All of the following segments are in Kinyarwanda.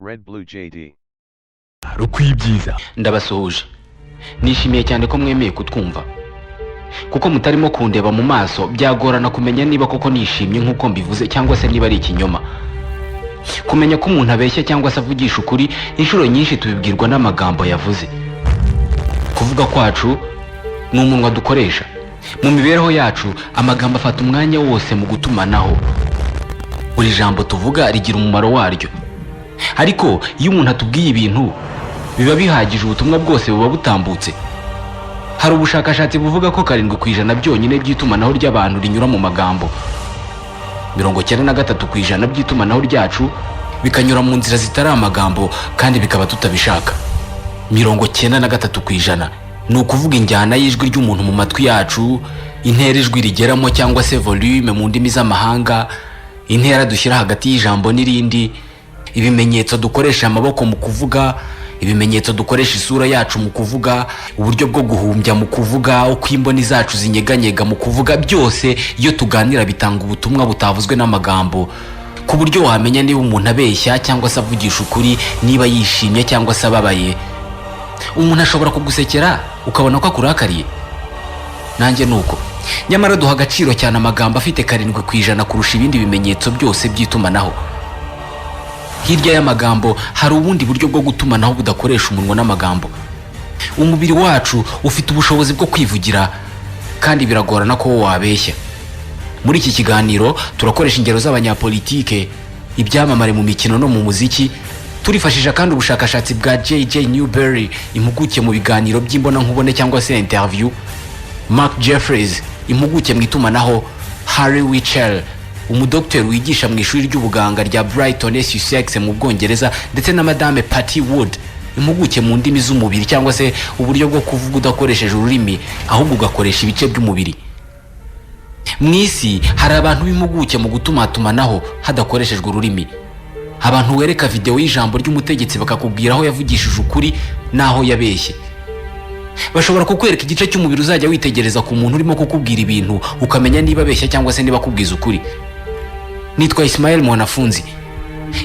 Red Blue JD. Rukwibyiza ndabasuhuje nishimiye cyane ko mwemeye kutwumva kuko mutarimo kundeba mu maso byagorana kumenya niba koko nishimye nkuko mbivuze cyangwa se niba ari ikinyoma. Kumenya ko umuntu abeshya cyangwa se avugisha ukuri inshuro nyinshi tubibwirwa n'amagambo yavuze. Kuvuga kwacu ni umunwa dukoresha. Mu mibereho yacu amagambo afata umwanya wose mu gutumanaho. Buri jambo tuvuga rigira umumaro waryo. Ariko iyo umuntu atubwiye ibintu biba bihagije ubutumwa bwose buba butambutse. Hari ubushakashatsi buvuga ko 7% byonyine by'itumanaho ry'abantu rinyura mu magambo. 93% by'itumanaho ryacu bikanyura mu nzira zitari amagambo kandi bikaba tutabishaka. 93% ni ukuvuga injyana y'ijwi ry'umuntu mu matwi yacu, intera ijwi rigeramo cyangwa se volume mu ndimi z'amahanga, intera dushyira hagati y'ijambo n'irindi, ibimenyetso dukoresha amaboko mu kuvuga, ibimenyetso dukoresha isura yacu mu kuvuga, uburyo bwo guhumbya mu kuvuga, uko imboni zacu zinyeganyega mu kuvuga, byose iyo tuganira bitanga ubutumwa butavuzwe n'amagambo, ku buryo wamenya niba umuntu abeshya cyangwa se avugisha ukuri, niba yishimye cyangwa se ababaye. Umuntu ashobora kugusekera ukabona ko akurakariye. Nanjye nuko. Nyamara duha agaciro cyane amagambo afite 7% kurusha ibindi bimenyetso byose by'itumanaho. Hirya y'amagambo hari ubundi buryo bwo gutumanaho budakoresha umunwa n'amagambo. Umubiri wacu ufite ubushobozi bwo kwivugira kandi biragorana ko wabeshya. Muri iki kiganiro turakoresha ingero z'abanyapolitike, ibyamamare mu mikino no mu muziki, turifashisha kandi ubushakashatsi bwa JJ Newberry, impuguke mu biganiro by'imbona nkubone cyangwa se interview, Mark Jeffries, impuguke mu itumanaho, Harry Wichel, umudoktori wigisha mu ishuri ry'ubuganga rya Brighton Sussex mu Bwongereza, ndetse na Madame Patty Wood, impuguke mu ndimi z'umubiri cyangwa se uburyo bwo kuvuga udakoresheje ururimi ahubwo ugakoresha ibice by'umubiri. Mwisi hari abantu b'impuguke mu gutumatumanaho hadakoreshejwe ururimi. Abantu wereka video y'ijambo ry'umutegetsi bakakubwira aho yavugishije ukuri naho yabeshye. Bashobora kukwereka igice cy'umubiri uzajya witegereza ku muntu urimo kukubwira ibintu ukamenya niba abeshya cyangwa se niba akubwiza ukuri. Nitwa Ismael Mwanafunzi.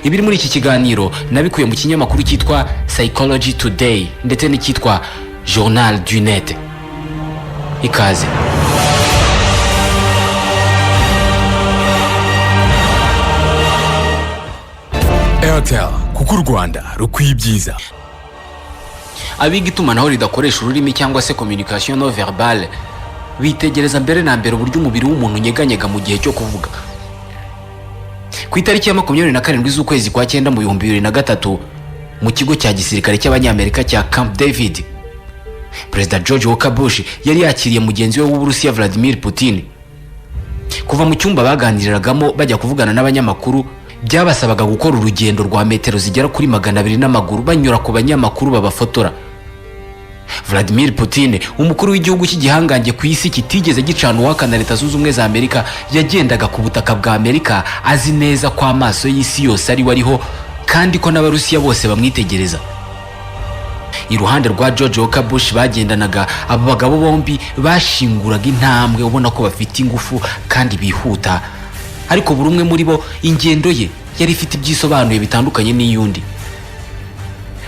Ibiri muri iki kiganiro nabikuye mu kinyamakuru cyitwa Psychology Today ndetse n'icyitwa Journal du Net. Ikaze. Airtel kuko u Rwanda rukwibyiza. Abiga itumanaho ridakoresha ururimi cyangwa se communication non verbale bitegereza mbere na mbere uburyo umubiri w'umuntu unyeganyega mu gihe cyo kuvuga. Ku itariki ya 27 z'ukwezi kwa 9 mu 2003 mu kigo cya gisirikare cy'abanyamerika cya Camp David, Perezida George Walker Bush yari yakiriye mugenzi we w'Uburusiya Vladimir Putin. Kuva mu cyumba baganiriragamo bajya kuvugana n'abanyamakuru, byabasabaga gukora urugendo rwa metero zigera kuri 200 n'amaguru banyura ku banyamakuru babafotora. Vladimir Putin, umukuru w'igihugu cy'igihangange ku isi kitigeze gicana uwaka na Leta Zunze Ubumwe za Amerika, yagendaga ku butaka bwa Amerika azi neza ko amaso y'isi yose ari wariho kandi ko n'Abarusiya bose bamwitegereza. Iruhande rwa George Walker Bush bagendanaga, abo bagabo bombi bashinguraga intambwe ubona ko bafite ingufu kandi bihuta. Ariko buri umwe muri bo ingendo ye yari ifite ibyisobanuye bitandukanye n'iyundi.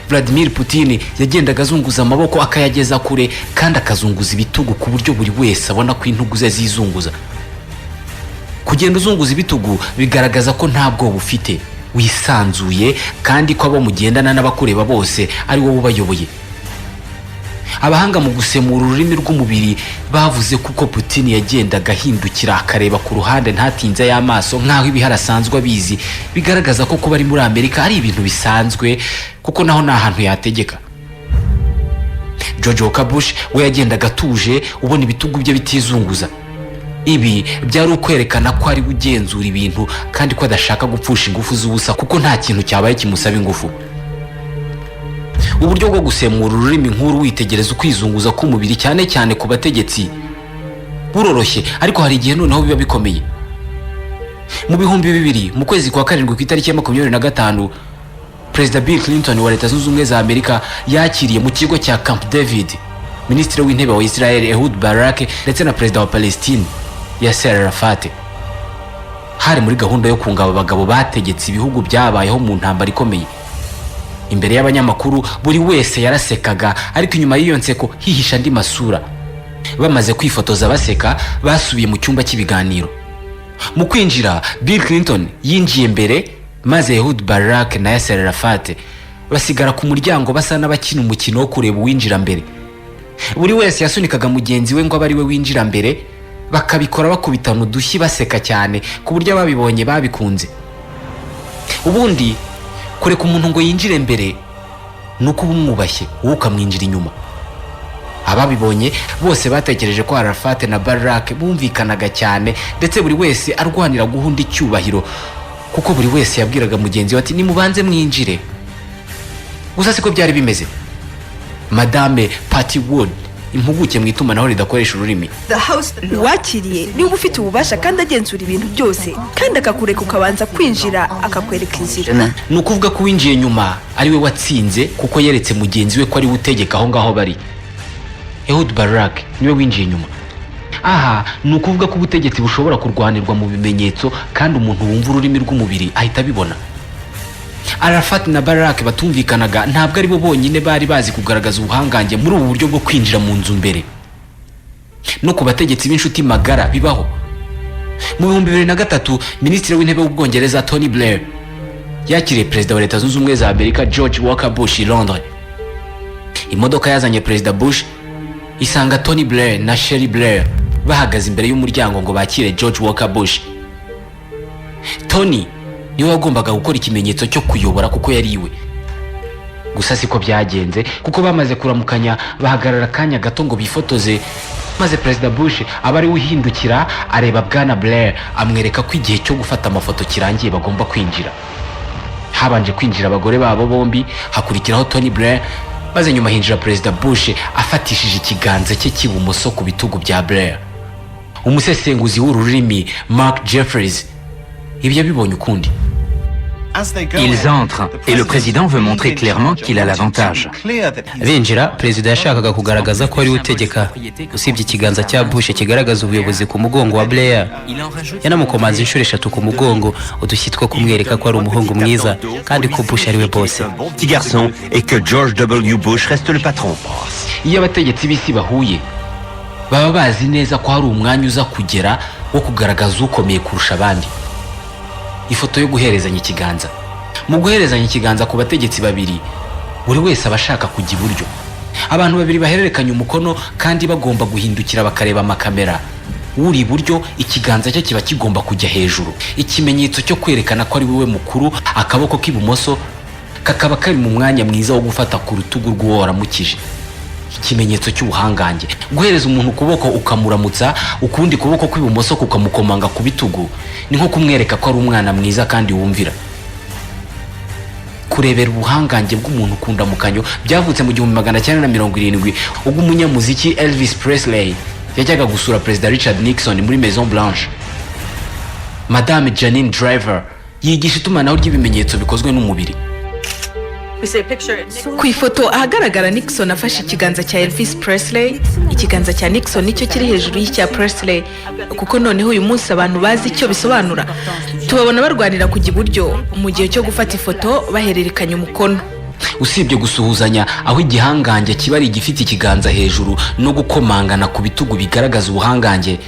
Vladimir Putin yagendaga azunguza amaboko akayageza kure kandi akazunguza ibitugu ku buryo buri wese abona ko intugu ze zizunguza. Kugenda uzunguza ibitugu bigaragaza ko nta bwoba ufite, wisanzuye kandi ko abo mugendana n'abakureba bose ari wowe ubayoboye. Abahanga mu gusemura ururimi rw'umubiri bavuze kuko Putin yagendaga ahindukira akareba ku ruhande ntatinze y'amaso nk'aho ibihara asanzwe abizi, bigaragaza ko kuba ari muri Amerika ari ibintu bisanzwe kuko naho nta hantu yategeka. George Walker Bush we yagendaga atuje ubona ibitugu bye bitizunguza. Ibi byari ukwerekana ko ari ugenzura ibintu kandi ko adashaka gupfusha ingufu z'ubusa kuko nta kintu cyabaye kimusaba ingufu. Uburyo bwo gusemura ururimi nkuru witegereza ukwizunguza k'umubiri cyane cyane ku bategetsi buroroshye, ariko hari igihe noneho biba bikomeye. Mu 2000 mu kwezi kwa 7 ku itariki ya 25, Perezida Bill Clinton wa Leta Zunze Ubumwe za Amerika yakiriye mu kigo cya Camp David Minisitiri w'Intebe wa Israel Ehud Barak ndetse na Perezida wa Palestine Yasser Arafat. Hari muri gahunda yo kunga abagabo bategetse ibihugu byabayeho mu ntambara ikomeye. imbere y'abanyamakuru buri wese yarasekaga, ariko inyuma y'iyo nseko hihisha andi masura. Bamaze kwifotoza baseka, basubiye mu cyumba cy'ibiganiro. Mu kwinjira, Bill Clinton yinjiye mbere, maze Ehud Barak na Yasser Arafat basigara ku muryango basa n'abakina umukino wo kureba uwinjira mbere. Buri wese yasunikaga mugenzi we ngo abe ari we winjira mbere, bakabikora bakubitana udushyi baseka cyane ku buryo ababibonye babikunze. Ubundi kureka umuntu ngo yinjire mbere nuko ubumwubashye wowe ukamwinjira inyuma. Ababibonye bose batekereje ko Arafat na Barak bumvikanaga cyane, ndetse buri wese arwanira guhunda icyubahiro, kuko buri wese yabwiraga mugenzi we ati nimubanze mwinjire. Gusa siko byari bimeze. Madame Patty Wood, impuguke mu itumanaho ridakoresha ururimi, wakiriye niba ufite ububasha kandi agenzura ibintu byose, kandi akakureka ukabanza kwinjira akakwereka inzira. ni ukuvuga ko winjiye nyuma ari we watsinze, kuko yeretse mugenzi we ko ari we utegeka aho ngaho bari. Ehud Barak niwe winjiye nyuma. Aha ni ukuvuga ko ubutegetsi bushobora kurwanirwa mu bimenyetso, kandi umuntu wumva ururimi rw'umubiri ahita abibona. Arafat na Barak batumvikanaga, ntabwo ari bo bonyine bari bazi kugaragaza ubuhangange muri ubu buryo bwo kwinjira mu nzu mbere. No ku bategetsi b'inshuti magara bibaho. Mu 2003 Minisitiri w'Intebe w'Ubwongereza Tony Blair yakiriye Perezida wa Leta Zunze Ubumwe za Amerika George Walker Bush i Londres. Imodoka yazanye Perezida Bush isanga Tony Blair na Sherry Blair bahagaze imbere y'umuryango ngo bakire George Walker Bush. Tony niwe wagombaga gukora ikimenyetso cyo kuyobora kuko yari iwe. Gusa siko byagenze, kuko bamaze kuramukanya bahagarara kanya gato ngo bifotoze, maze Perezida Bush aba ari uhindukira areba Bwana Blair amwereka ko igihe cyo gufata amafoto kirangiye bagomba kwinjira. Habanje kwinjira abagore babo bombi, hakurikiraho Tony Blair, maze nyuma hinjira Perezida Bush afatishije ikiganza cye cy'ibumoso ku bitugu bya Blair. Umusesenguzi w'ururimi Mark Jeffries ibyo bibonye ukundi. Ils entrent et le président veut montrer clairement qu'il a l'avantage. Binjira, perezida yashakaga kugaragaza ko ari utegeka, usibye ikiganza cya Bush kigaragaza ubuyobozi ku mugongo wa Blair. Yanamukomanze inshuro 3 ku mugongo, udushyi two kumwereka ko ari umuhungu mwiza kandi ko Bush ari we boss. Petit garçon et que George W. Bush reste le patron. Iyo abategetsi b'isi bahuye, baba bazi neza ko hari umwanya uza kugera wo kugaragaza ukomeye kurusha abandi. Ifoto yo guherezanya ikiganza. Mu guherezanya ikiganza ku bategetsi babiri, buri wese abashaka kujya iburyo. Abantu babiri bahererekanya umukono kandi bagomba guhindukira bakareba amakamera. Uri iburyo ikiganza cye kiba kigomba kujya hejuru, ikimenyetso cyo kwerekana ko ari wewe mukuru. Akaboko k'ibumoso kakaba kari mu mwanya mwiza wo gufata ku rutugu rw'uwo waramukije, ikimenyetso cy'ubuhangange. Guhereza umuntu ukuboko ukamuramutsa, ukundi kuboko kw'ibumoso kukamukomanga ku bitugu, ni nko kumwereka ko ari umwana mwiza kandi wumvira. Kurebera ubuhangange bw'umuntu kundamukanyo byavutse mu 1970 ubwo umunyamuziki Elvis Presley yajyaga gusura Perezida Richard Nixon muri Maison Blanche. Madame Janine Driver yigisha itumanaho ry'ibimenyetso bikozwe n'umubiri. Ku ifoto ahagaragara Nixon afashe ikiganza cya Elvis Presley. Ikiganza cya Nixon nicyo kiri hejuru y'icya Presley, kuko noneho uyu munsi abantu bazi icyo bisobanura. Tubabona barwanira kujya iburyo mu gihe cyo gufata ifoto bahererekanya umukono. Usibye gusuhuzanya, aho igihangange kiba ari igifite ikiganza hejuru no gukomangana ku bitugu bigaragaza ubuhangange,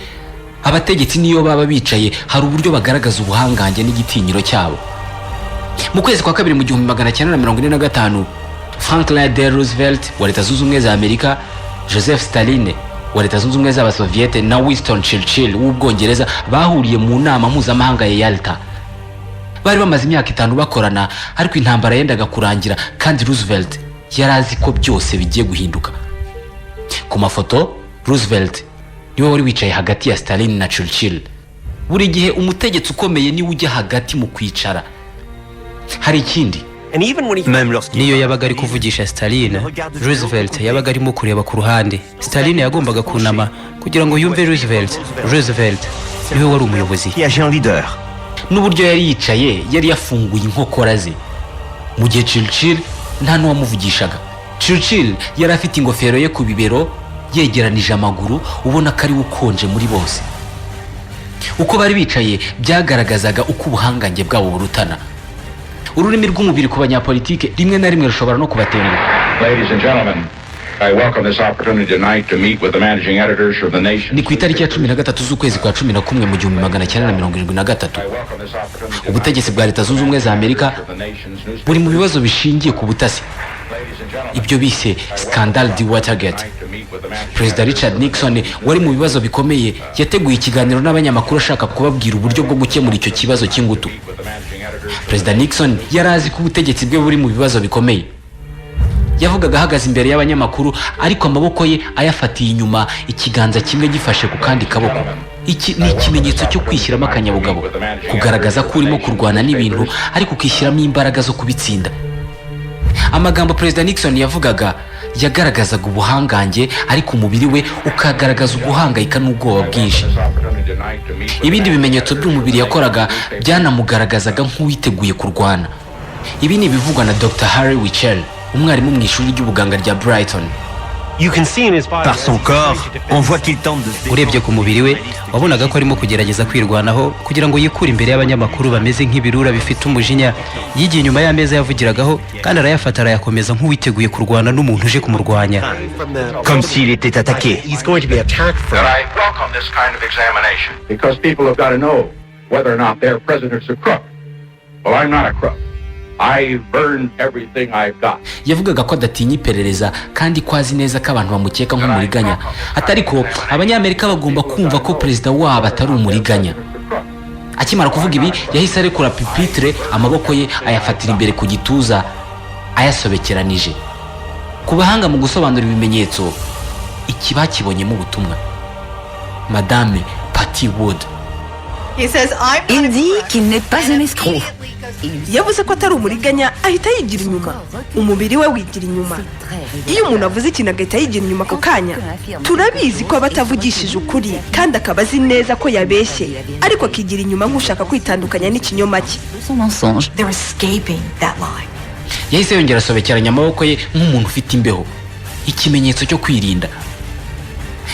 abategetsi niyo baba bicaye hari uburyo bagaragaza ubuhangange n'igitinyiro cyabo. Mu kwezi kwa kabiri mu 1945, Franklin D. Roosevelt wa Leta Zunze Ubumwe za Amerika, Joseph Stalin wa Leta Zunze Ubumwe z'Abasoviete na Winston Churchill w'Ubwongereza bahuriye mu nama mpuzamahanga ya Yalta. Bari bamaze imyaka 5 bakorana, ariko intambara yendaga kurangira kandi Roosevelt yari azi ko byose bigiye guhinduka. Ku mafoto, Roosevelt niwe wari wicaye hagati ya Stalin na Churchill. Buri gihe umutegetsi ukomeye ni ujya hagati mu kwicara. Hari ikindi, niyo yabaga ari kuvugisha Stalin, Roosevelt yabaga arimo kureba ku ruhande. Stalin yagombaga kunama kugira ngo yumve Roosevelt. Roosevelt niwe wari umuyobozi. n'uburyo yari yicaye yari yafunguye inkokora ze. Mu gihe Churchill nta n'uwamuvugishaga. Churchill yari afite ingofero ye ku bibero, yegeranije amaguru, ubona ko ari ukonje muri bose. Uko bari bicaye byagaragazaga uko ubuhangange bwabo burutana. ururimi rw'umubiri ku banyapolitike rimwe na rimwe rushobora no kubatenguha. Ladies and gentlemen, I welcome this opportunity tonight to meet with the managing editors of the nation. Ni ku itariki ya 13 z'ukwezi kwa 11 mu 1973. Ubutegetsi bwa Leta Zunze Ubumwe za Amerika buri mu bibazo bishingiye ku butasi, ibyo bise scandal di Watergate. Perezida Richard Nixon wari mu bibazo bikomeye yateguye ikiganiro n'abanyamakuru ashaka kubabwira uburyo bwo gukemura icyo kibazo cy'ingutu. Perezida Nixon yarazi ko ubutegetsi bwe buri mu bibazo bikomeye. Yavugaga ahagaze imbere y'abanyamakuru ariko amaboko ye ayafatiye inyuma, ikiganza kimwe gifashe ku kandi kaboko. Iki ni ikimenyetso cyo kwishyiramo akanyabugabo, kugaragaza ko urimo kurwana n'ibintu ariko ukishyiramo imbaraga zo kubitsinda. Amagambo Perezida Nixon yavugaga yagaragazaga ubuhangange ariko umubiri we ukagaragaza uguhangayika n'ubwoba bwinshi. Ibindi bimenyetso by'umubiri yakoraga byanamugaragazaga nk'uwiteguye kurwana. Ibi ni ibivugwa na Dr. Harry Wichel, umwarimu mu ishuri ry'ubuganga rya Brighton. Par son corps, on voit qu'il tente de... Urebye ku mubiri we wabonaga ko arimo kugerageza kwirwanaho kugira ngo yikure imbere y'abanyamakuru bameze nk'ibirura bifite umujinya. Yigiye inyuma y'ameza yavugiragaho kandi arayafata arayakomeza nk'uwiteguye kurwana n'umuntu uje kumurwanya. Comme s'il était attaqué. I welcome this kind of examination because people have got to know whether or not their president's a crook. Well, I'm not a crook. I burned everything I've got. Yavugaga ko adatinya iperereza kandi ko azi neza ko abantu bamukeka nk'umuriganya. Atari ko abanyamerika bagomba kumva ko perezida wabo atari umuriganya. Akimara kuvuga ibi yahise arekura pupitre, amaboko ye ayafatira imbere ku gituza ayasobekeranije. Ku bahanga mu gusobanura ibimenyetso, iki bakibonyemo ubutumwa. Madame Patty Wood. Il dit qu'il n'est pas un escroc. yavuze ko atari umuriganya ahita yigira inyuma, umubiri we wigira inyuma. Iyo umuntu avuze ikintu agahita yigira inyuma ako kanya, turabizi ko aba atavugishije ukuri kandi akaba azi neza ko yabeshye ariko akigira inyuma nk'ushaka kwitandukanya n'ikinyoma cye. Yahise yongera asobekeranya amaboko ye nk'umuntu ufite imbeho, ikimenyetso cyo kwirinda.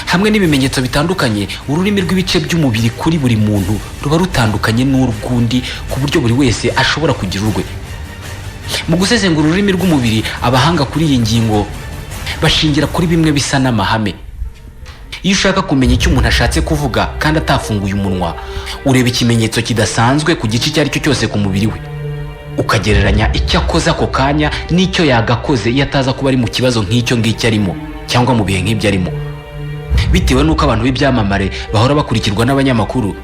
Hamwe n'ibimenyetso bitandukanye, ururimi rw'ibice by'umubiri kuri buri muntu ruba rutandukanye n'urw'undi ku buryo buri wese ashobora kugira urwe. Mu gusesengura ururimi rw'umubiri, abahanga kuri iyi ngingo bashingira kuri bimwe bisa n'amahame. Iyo ushaka kumenya icyo umuntu ashatse kuvuga kandi atafunguye umunwa, ureba ikimenyetso kidasanzwe ku gice icyo ari cyo cyose ku mubiri we, ukagereranya icyo akoze ako kanya n'icyo yagakoze iyo ataza kuba ari mu kibazo nk'icyo ngicyo arimo cyangwa mu bihe nk'ibyo arimo. Bitewe n'uko abantu b'ibyamamare bahora bakurikirwa n'abanyamakuru,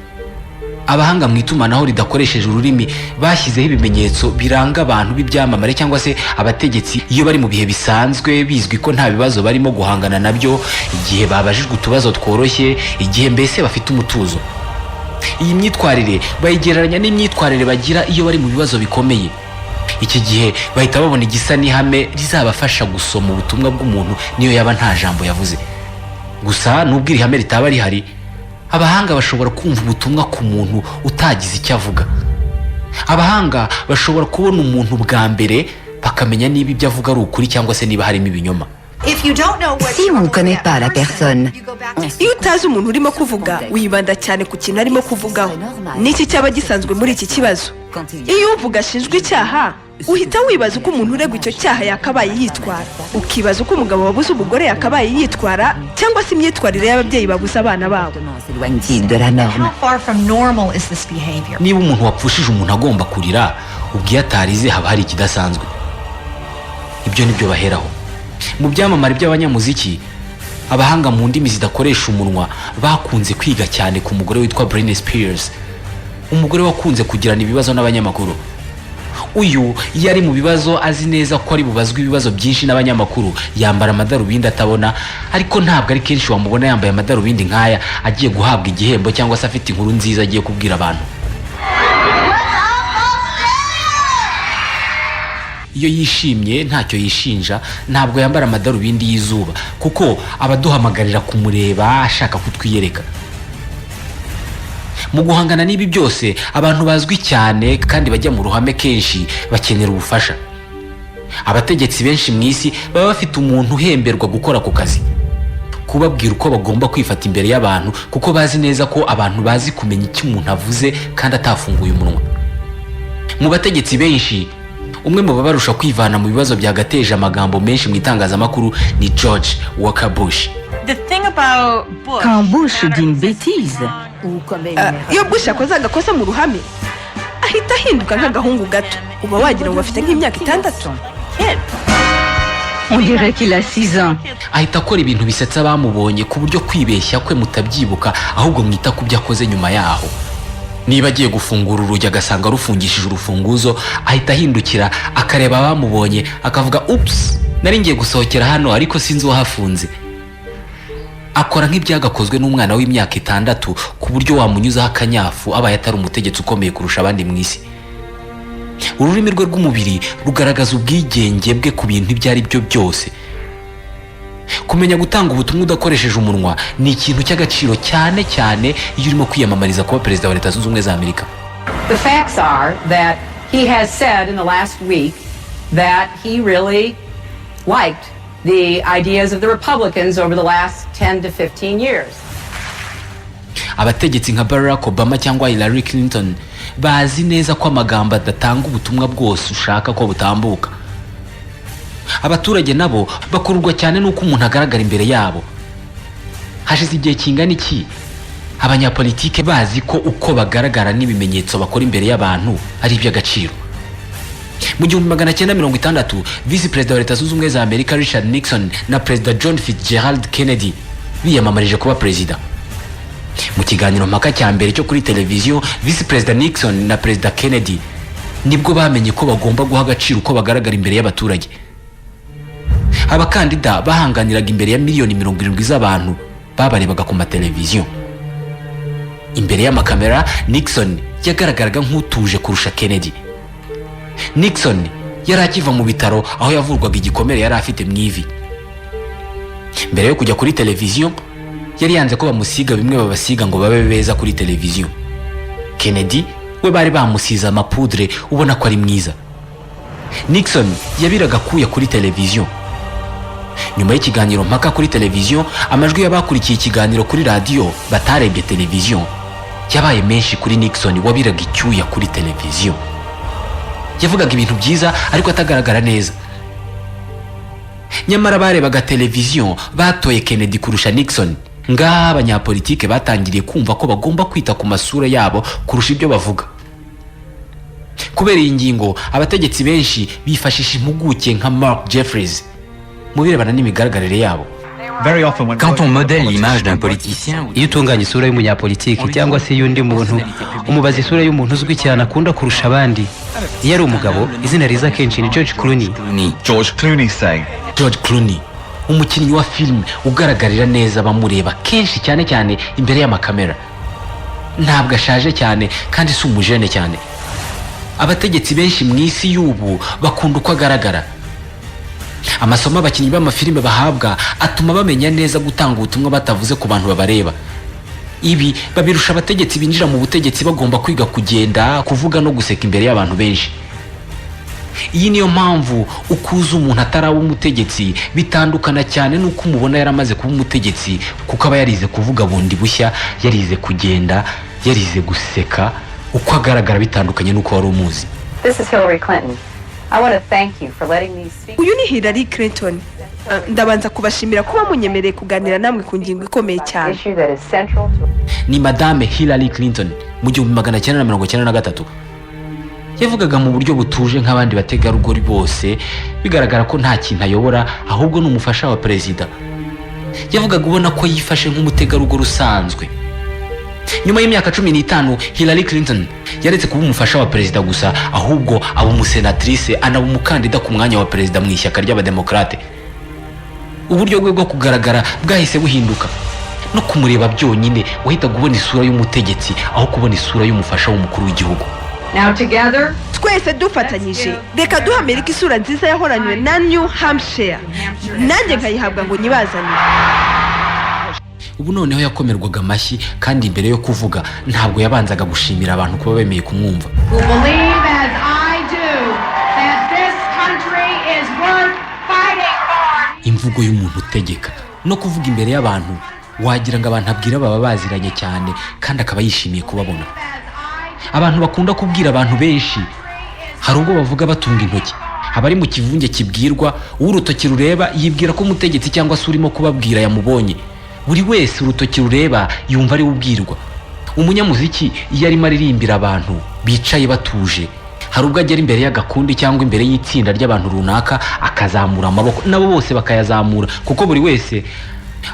abahanga mu itumanaho ridakoresheje ururimi bashyizeho ibimenyetso biranga abantu b'ibyamamare cyangwa se abategetsi iyo bari mu bihe bisanzwe, bizwi ko nta bibazo barimo guhangana nabyo, igihe babajijwe utubazo tworoshye, igihe mbese bafite umutuzo. Iyi myitwarire bayigereranya n'imyitwarire bagira iyo bari mu bibazo bikomeye. Iki gihe bahita babona igisa n'ihame rizabafasha gusoma ubutumwa bw'umuntu niyo yaba nta jambo yavuze. Gusa nubwo iri hame ritaba rihari, abahanga bashobora kumva ubutumwa ku muntu utagize icyo avuga. Abahanga bashobora kubona umuntu bwa mbere bakamenya niba ibyo avuga ari ukuri cyangwa se niba harimo ibinyoma. Si on ne connaît pas la personne, Iyo utazi umuntu urimo kuvuga, wibanda cyane ku kintu arimo kuvugaho. N'iki cyaba gisanzwe muri iki kibazo? Iyo uvuga ashinjwa icyaha, uhita wibaza uko umuntu uregwa icyo cyaha yakabaye yitwara, ukibaza uko umugabo wabuze umugore yakabaye yitwara, cyangwa se imyitwarire y'ababyeyi babuze abana babo. s'éloigne-t-il de la norme? Niba umuntu wapfushije umuntu agomba kurira, ubwo iyo atarize haba hari ikidasanzwe. Ibyo nibyo baheraho. Mu byamamare by'abanyamuziki, abahanga mu ndimi zidakoresha umunwa bakunze kwiga cyane ku mugore witwa Britney Spears, umugore wakunze kugirana ibibazo n'abanyamakuru. Uyu yari mu bibazo azi neza ko ari bubazwe ibibazo byinshi n'abanyamakuru, yambara amadarubindi atabona, ariko ntabwo ari kenshi wamubona yambaye amadarubindi nk'aya agiye guhabwa igihembo cyangwa se afite inkuru nziza agiye kubwira abantu. Iyo yishimye ntacyo yishinja, ntabwo yambara amadarubindi y'izuba kuko abaduhamagarira kumureba ashaka kutwiyereka. Mu guhangana n'ibi byose, abantu bazwi cyane kandi bajya mu ruhame kenshi bakenera ubufasha. Abategetsi benshi mu isi baba bafite umuntu uhemberwa gukora ako kazi, kubabwira uko bagomba kwifata imbere y'abantu kuko bazi neza ko abantu bazi kumenya icyo umuntu avuze kandi atafunguye umunwa. Mu bategetsi benshi umwe mu babarusha kwivana mu bibazo byagateje amagambo menshi mu itangazamakuru ni George Walker Bush. Quand Bush dit une bêtise, iyo Bush akoze agakosa mu ruhame ahita ahinduka nk'agahungu gato, uba wagira ngo afite nk'imyaka 6. on dirait qu'il a 6 ans. Ahita akora ibintu bisetsa bamubonye ku buryo kwibeshya kwe mutabyibuka, ahubwo mwita ku byo akoze nyuma yaho. Niba agiye gufungura urugi agasanga rufungishije urufunguzo, ahita ahindukira akareba abamubonye akavuga ups, nari ngiye gusohokera hano ariko sinzi uwahafunze. Akora nk'ibyagakozwe n'umwana w'imyaka 6 ku buryo wamunyuzaho akanyafu abaye atari umutegetsi ukomeye kurusha abandi mu isi. Ururimi rwe rw'umubiri rugaragaza ubwigenge bwe ku bintu ibyo ari byo byose. Kumenya gutanga ubutumwa udakoresheje umunwa ni ikintu cy'agaciro cyane cyane iyo urimo kwiyamamariza kuba perezida wa Leta Zunze Ubumwe za Amerika. The facts are that he has said in the last week that he really liked the ideas of the Republicans over the last 10 to 15 years. Abategetsi nka Barack Obama cyangwa Hillary Clinton bazi neza ko amagambo adatanga ubutumwa bwose ushaka ko butambuka. Abaturage nabo bakururwa cyane nuko umuntu agaragara imbere yabo. Hashize igihe kingana iki abanyapolitike bazi ko uko bagaragara n'ibimenyetso bakora imbere y'abantu ari iby'agaciro. Mu 1960 Vice President wa Leta Zunze Ubumwe za Amerika Richard Nixon na President John Fitzgerald Kennedy biyamamarije kuba perezida. Mu kiganiro mpaka cya mbere cyo kuri televiziyo, Vice President Nixon na President Kennedy nibwo bamenye ko bagomba guha agaciro uko bagaragara imbere y'abaturage. Abakandida bahanganiraga imbere ya miliyoni 70 z'abantu babarebaga ku mateleviziyo. Imbere y'amakamera Nixon yagaragaraga nk'utuje kurusha Kennedy. Nixon yari akiva mu bitaro aho yavurwaga igikomere yari afite mu ivi. Mbere yo kujya kuri televiziyo yari yanze ko bamusiga bimwe babasiga ngo babe beza kuri televiziyo. Kennedy we bari bamusiza amapudre ubona ko ari mwiza. Nixon yabiraga kuya kuri televiziyo. Nyuma y'ikiganiro mpaka kuri televiziyo, amajwi y'abakurikiye ikiganiro kuri radio batarebye televiziyo yabaye menshi kuri Nixon wabiraga icyuya kuri televiziyo. Yavugaga ibintu byiza ariko atagaragara neza. Nyamara barebaga televiziyo batoye Kennedy kurusha Nixon. Ngaha abanyapolitike batangiriye kumva ko bagomba kwita ku masura yabo kurusha ibyo bavuga. Kubera iyi ngingo abategetsi benshi bifashisha impuguke nka Mark Jeffries mu birebana n'imigaragarire yabo. Quand on modèle l'image d'un politicien, iyo utunganya isura y'umunyapolitiki cyangwa se y'undi muntu, umubaza isura y'umuntu uzwi cyane akunda kurusha abandi. Iyo ari umugabo, izina riza kenshi ni George Clooney. George Clooney, umukinnyi wa film ugaragarira neza bamureba kenshi cyane cyane imbere y'amakamera. Ntabwo ashaje cyane kandi si umujene cyane. Abategetsi benshi mu isi y'ubu bakunda uko agaragara. Amasomo abakinnyi b'amafilime bahabwa atuma bamenya neza gutanga ubutumwa batavuze ku bantu babareba. Ibi babirusha abategetsi binjira mu butegetsi bagomba kwiga kugenda, kuvuga no guseka imbere y'abantu benshi. Iyi niyo mpamvu ukuza umuntu atarawe umutegetsi bitandukana cyane nuko umubona yaramaze kuba umutegetsi, kuko aba yarize kuvuga bundi bushya, yarize kugenda, yarize guseka, uko agaragara bitandukanye nuko wari umuzi. This is Hillary Clinton. I want to thank you for letting me speak. Uyu ni Hillary Clinton. Ndabanza kubashimira kuba munyemereye kuganira namwe ku ngingo ikomeye cyane. Issue that is central to Ni Madame Hillary Clinton mu 1993. Yavugaga mu buryo butuje nk'abandi bategarugori bose, bigaragara ko nta kintu ayobora ahubwo n'umufasha wa perezida. Yavugaga ubona ko yifashe nk'umutegarugori usanzwe. Nyuma y'imyaka 15 Hillary Clinton yaretse kuba umufasha wa perezida gusa, ahubwo aba umusenatrice anaba umukandida ku mwanya wa perezida mu ishyaka ry'abademokrate. Uburyo bwe bwo kugaragara bwahise buhinduka. No kumureba byonyine wahitaga ubona isura y'umutegetsi aho kubona isura y'umufasha w'umukuru w'igihugu. Now together, Twese dufatanyije reka duha Amerika isura nziza yahoranywe na New Hampshire. Nanjye nkayihabwa ngo nyibazanire. Ubu noneho yakomerwaga amashyi kandi imbere yo kuvuga ntabwo yabanzaga gushimira abantu kuba bemeye kumwumva. who believe as I do that this country is worth fighting for. Imvugo y'umuntu utegeka no kuvuga imbere y'abantu wagira ngo abantu abwira baba baziranye cyane kandi akaba yishimiye kubabona. Abantu bakunda kubwira abantu benshi hari ubwo bavuga batunga intoki, abari mu kivunge kibwirwa, urutoki rureba yibwira ko umutegetsi cyangwa se urimo kubabwira yamubonye. Buri wese urutoki rureba yumva ari ubwirwa. Umunyamuziki iyo arimo aririmbira abantu bicaye batuje, hari ubwo agera imbere y'agakundi cyangwa imbere y'itsinda ry'abantu runaka akazamura amaboko, nabo bose bakayazamura, kuko buri wese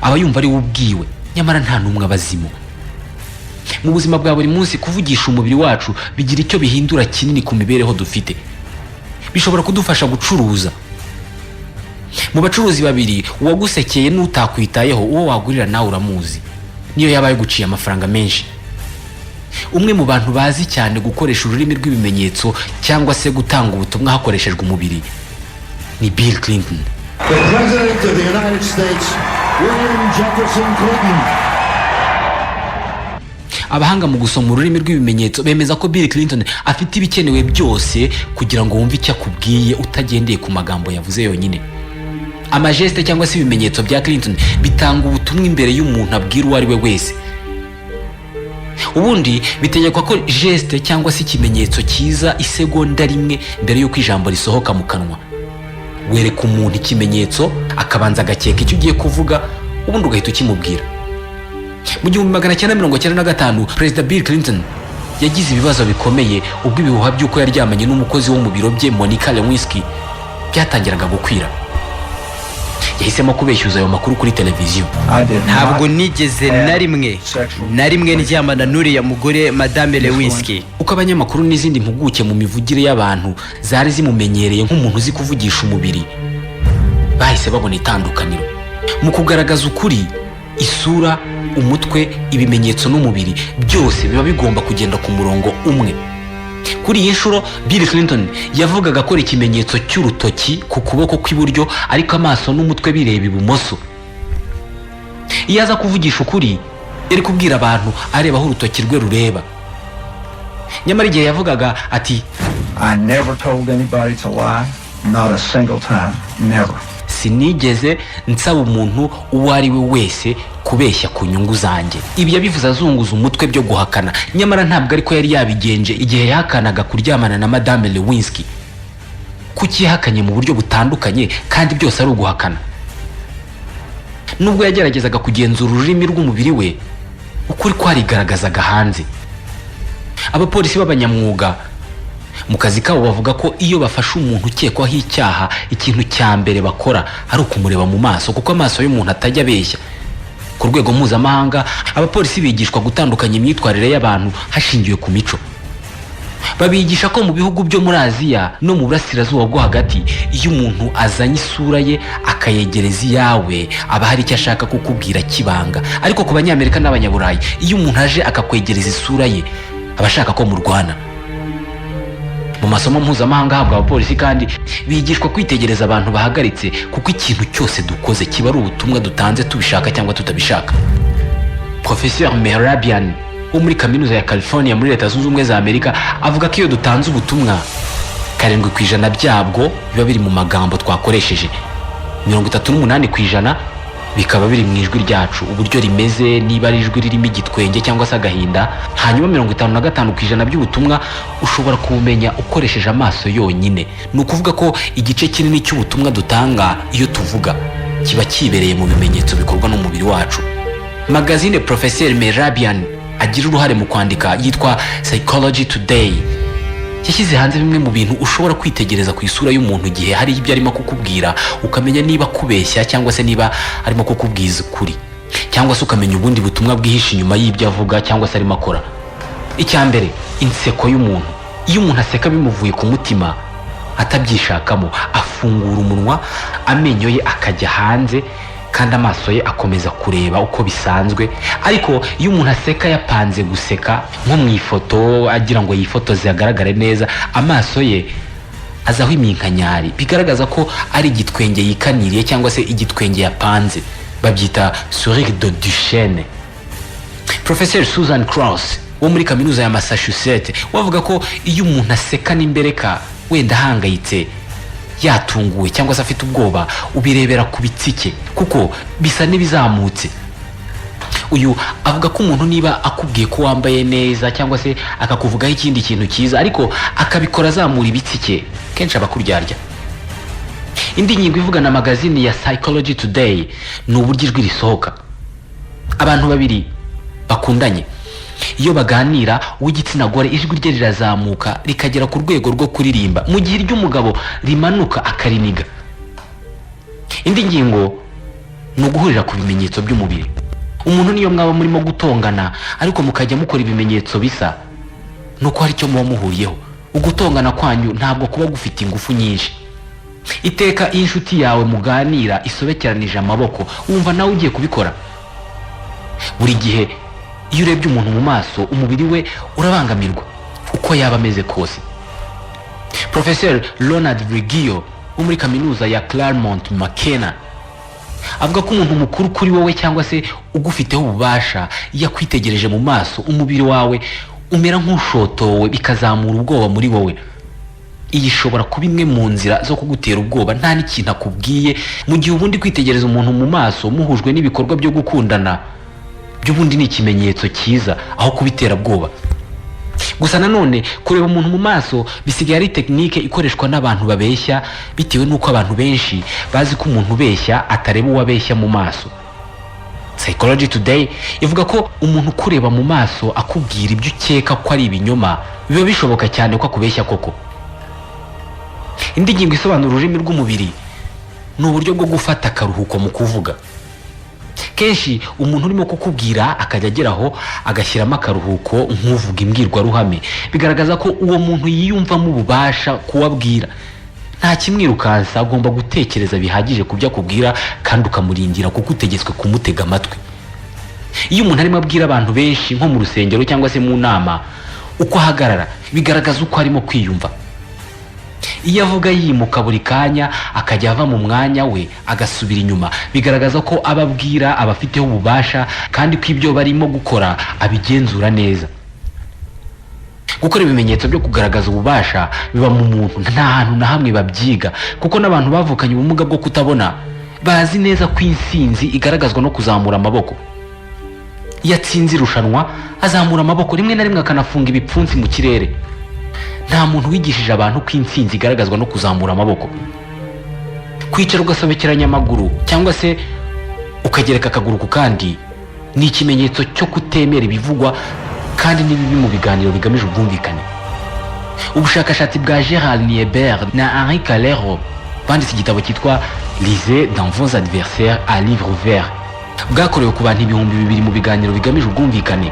aba yumva ari ubwiwe, nyamara nta n'umwe abazimo. Mu buzima bwa buri munsi kuvugisha umubiri wacu bigira icyo bihindura kinini ku mibereho dufite. Bishobora kudufasha gucuruza. Mu bacuruzi babiri, uwagusekeye n'utakwitayeho, uwo wagurira nawe uramuzi, niyo yaba yaguciye amafaranga menshi. Umwe mu bantu bazi cyane gukoresha ururimi rw'ibimenyetso cyangwa se gutanga ubutumwa hakoreshejwe umubiri ni Bill Clinton. The President of the United States, William Jefferson Clinton. Abahanga mu gusoma ururimi rw'ibimenyetso bemeza ko Bill Clinton afite ibikenewe byose kugira ngo wumve icyo akubwiye utagendeye ku magambo yavuze yonyine. Amageste cyangwa se ibimenyetso bya Clinton bitanga ubutumwa imbere y'umuntu abwira uwo ari we wese. Ubundi bitegekwa ko geste cyangwa se ikimenyetso kiza isegonda rimwe mbere y'uko ijambo risohoka mu kanwa. Wereka umuntu ikimenyetso akabanza agakeka icyo ugiye kuvuga, ubundi ugahita ukimubwira. Mu 1995 Perezida Bill Clinton yagize ibibazo bikomeye ubwo ibihuha by'uko yaryamanye n'umukozi wo mu biro bye Monica Lewinsky byatangiraga gukwira. Yahisemo kubeshyuza ayo makuru kuri televiziyo. Ntabwo nigeze na rimwe ndyamana n'uriya mugore Madame Lewinsky. Uko abanyamakuru n'izindi mpuguke mu mivugire y'abantu zari zimumenyereye nk'umuntu uzi kuvugisha umubiri, bahise babona itandukaniro mu kugaragaza ukuri. Isura, umutwe, ibimenyetso n'umubiri byose biba bigomba kugenda ku murongo umwe. Kuri iyi nshuro Bill Clinton yavugaga akora ikimenyetso cy'urutoki ku kuboko kw'iburyo, ariko amaso n'umutwe bireba ibumoso. Iyo aza kuvugisha ukuri yari kubwira abantu areba aho urutoki rwe rureba. Nyamara igihe yavugaga ati I never told anybody to lie, not a single time, never. Sinigeze nsaba umuntu uwo ari we wese kubeshya ku nyungu zanjye. Ibi yabivuze azunguza umutwe byo guhakana, nyamara ntabwo ariko yari yabigenje igihe yahakanaga kuryamana na Madame Lewinsky. Kuki yahakanye mu buryo butandukanye kandi byose ari uguhakana? Nubwo yageragezaga kugenzura ururimi rw'umubiri we, ukuri kwarigaragazaga hanze. Abapolisi b'abanyamwuga mu kazi kabo bavuga ko iyo bafashe umuntu ukekwaho icyaha, ikintu cya mbere bakora ari ukumureba mu maso, kuko amaso y'umuntu atajya abeshya. Ku rwego mpuzamahanga abapolisi bigishwa gutandukanya imyitwarire y'abantu hashingiwe ku mico. Babigisha ko mu bihugu byo muri Aziya no mu burasirazuba bwo hagati, iyo umuntu azanye isura ye akayegereza iyawe, aba hari icyo ashaka kukubwira kibanga. Ariko ku Banyamerika n'Abanyaburayi, iyo umuntu aje akakwegereza isura ye, aba ashaka ko murwana. Mu masomo mpuzamahanga habwa abapolisi kandi bigishwa kwitegereza abantu bahagaritse, kuko ikintu cyose dukoze kiba ari ubutumwa dutanze tubishaka cyangwa tutabishaka. Professeur Mehrabian wo muri kaminuza ya California muri Leta Zunze Ubumwe za Amerika avuga ko iyo dutanze ubutumwa 7% byabwo biba biri mu magambo twakoresheje, 38% bikaba biri mu ijwi ryacu, uburyo rimeze, niba ari ijwi ririmo igitwenge cyangwa se agahinda. Hanyuma 55% by'ubutumwa ushobora kumenya ukoresheje amaso yonyine. Ni ukuvuga ko igice kinini cy'ubutumwa dutanga iyo tuvuga kiba kibereye mu bimenyetso bikorwa n'umubiri wacu. Magazine Professeur Mehrabian agira uruhare mu kwandika yitwa Psychology Today yashyize hanze bimwe mu bintu ushobora kwitegereza ku isura y'umuntu igihe hari ibyo arimo kukubwira, ukamenya niba kubeshya cyangwa se niba arimo kukubwiza ukuri, cyangwa se ukamenya ubundi butumwa bwihishe inyuma y'ibyo avuga cyangwa se arimo akora. Icya mbere, inseko y'umuntu. Iyo umuntu aseka bimuvuye ku mutima atabyishakamo, afungura umunwa, amenyo ye akajya hanze kandi amaso ye akomeza kureba uko bisanzwe. Ariko iyo umuntu aseka yapanze guseka nko mu ifoto agira ngo yifotoze agaragare neza, amaso ye azaho iminkanyari, bigaragaza ko ari igitwenge yikaniriye cyangwa se igitwenge yapanze. Babyita sourire de Duchenne. Professeur Susan Cross wo muri kaminuza ya Massachusetts wavuga ko iyo umuntu aseka n'imbereka, wenda ahangayitse, yatunguwe cyangwa se afite ubwoba, ubirebera ku bitsike kuko bisa n'ibizamutse. uyu avuga ko umuntu niba akubwiye ko wambaye neza cyangwa se akakuvugaho ikindi kintu cyiza ariko akabikora azamura ibitsike kenshi aba akuryarya. Indi ngingo ivuga na magazine ya Psychology Today ni uburyo ijwi risohoka. Abantu babiri bakundanye iyo baganira uw'igitsina gore ijwi rye rirazamuka rikagera ku rwego rwo kuririmba mu gihe iry'umugabo rimanuka akariniga. Indi ngingo ni uguhurira ku bimenyetso by'umubiri. Umuntu niyo mwaba murimo gutongana ariko mukajya mukora ibimenyetso bisa nuko hari icyo muba muhuriyeho. Ugutongana kwanyu ntabwo kuba gufite ingufu nyinshi. Iteka iyo inshuti yawe muganira isobekeranije amaboko wumva nawe ugiye kubikora. Buri gihe iyo urebye umuntu mu maso umubiri we urabangamirwa uko yaba ameze kose. Professor Ronald Riggio wo muri kaminuza ya Claremont McKenna avuga ko umuntu mukuru kuri wowe cyangwa se ugufiteho ububasha iyo akwitegereje mu maso umubiri wawe umera nk'ushotowe bikazamura ubwoba muri wowe. Iyi ishobora kuba imwe mu nzira zo kugutera ubwoba nta n'ikintu akubwiye, mu gihe ubundi kwitegereza umuntu mu maso muhujwe n'ibikorwa byo gukundana by'ubundi ni ikimenyetso cyiza aho kubitera bwoba. Gusa nanone kureba umuntu mu maso bisigaye ari tekinike ikoreshwa n'abantu babeshya bitewe n'uko abantu benshi bazi ko umuntu ubeshya atareba uwabeshya mu maso. Psychology Today ivuga ko umuntu kureba mu maso akubwira ibyo ukeka ko ari ibinyoma biba bishoboka cyane ko akubeshya koko. Indi ngingo isobanura ururimi rw'umubiri ni uburyo bwo gufata akaruhuko mu kuvuga. Kenshi umuntu urimo kukubwira akajya ageraho agashyiramo akaruhuko nk'uvuga imbwirwaruhame bigaragaza ko uwo muntu yiyumvamo ububasha kuwabwira. Nta kimwirukansa, agomba gutekereza bihagije ku byo akubwira kandi ukamurindira kuko utegetswe kumutega amatwi. Iyo umuntu arimo abwira abantu benshi nko mu rusengero cyangwa se mu nama, uko ahagarara bigaragaza uko arimo kwiyumva. Iyo avuga yimuka buri kanya akajya ava mu mwanya we agasubira inyuma bigaragaza ko ababwira abafiteho ububasha kandi ko ibyo barimo gukora abigenzura neza. Gukora ibimenyetso byo kugaragaza ububasha biba mu muntu nta hantu na hamwe babyiga kuko n'abantu bavukanye ubumuga bwo kutabona bazi neza ko intsinzi igaragazwa no kuzamura amaboko. Iyo atsinze irushanwa azamura amaboko, rimwe na rimwe akanafunga ibipfunsi mu kirere. Nta muntu wigishije abantu ko intsinzi igaragazwa no kuzamura amaboko. Kwicara ugasobekeranya amaguru cyangwa se ukagereka akaguru ku kandi ni ikimenyetso cyo kutemera ibivugwa kandi n'ibibi mu biganiro bigamije ubwumvikane. Ubushakashatsi bwa Gerald Nieber na Henri Calero banditse igitabo cyitwa Lisez dans vos adversaires à livre ouvert bwakorewe ku bantu 2,000 mu biganiro bigamije ubwumvikane.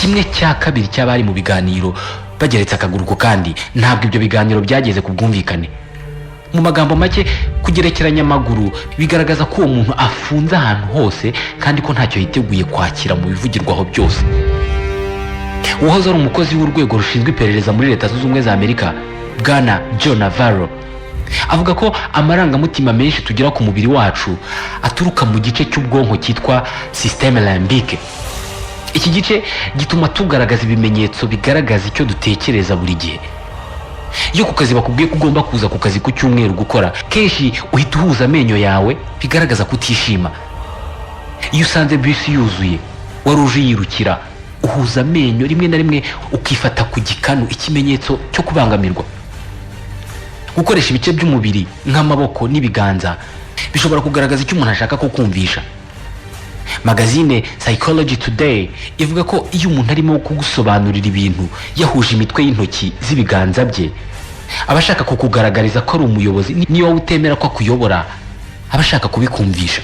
1/2 cy'abari mu biganiro bageretse akaguru ku kandi ntabwo ibyo biganiro byageze ku bwumvikane. Mu magambo make, kugerekeranya amaguru bigaragaza ko uwo muntu afunze ahantu hose kandi ko ntacyo yiteguye kwakira mu bivugirwaho byose. Uwahoze ari umukozi w'urwego rushinzwe iperereza muri Leta Zunze Ubumwe za Amerika, Bwana John Navarro, avuga ko amarangamutima menshi tugira ku mubiri wacu aturuka mu gice cy'ubwonko cyitwa système limbique. Iki gice gituma tugaragaza ibimenyetso bigaragaza icyo dutekereza buri gihe. Iyo ku kazi bakubwiye ko ugomba kuza ku kazi ku cyumweru gukora, kenshi uhita uhuza amenyo yawe bigaragaza kutishima. Iyo usanze bisi yuzuye wari uje yirukira, uhuza amenyo, rimwe na rimwe ukifata ku gikanu, ikimenyetso cyo kubangamirwa. Gukoresha ibice by'umubiri nk'amaboko n'ibiganza bishobora kugaragaza icyo umuntu ashaka kukumvisha. Magazine Psychology Today ivuga ko iyo umuntu arimo kugusobanurira ibintu yahuje imitwe y'intoki z'ibiganza bye, abashaka kukugaragariza ko ari umuyobozi, niyo wowe utemera ko akuyobora, abashaka kubikumvisha.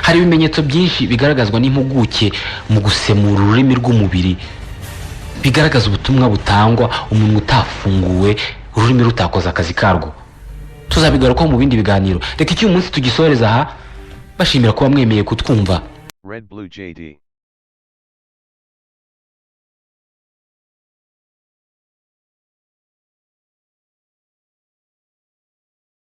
Hari ibimenyetso byinshi bigaragazwa n'impuguke mu gusemura ururimi rw'umubiri bigaragaza ubutumwa butangwa umuntu utafunguwe, ururimi rutakoze akazi karwo. Tuzabigarukaho mu bindi biganiro. Reka iki umunsi tugisoreza aha bashimira kuba mwemeye kutwumva. Red Blue JD.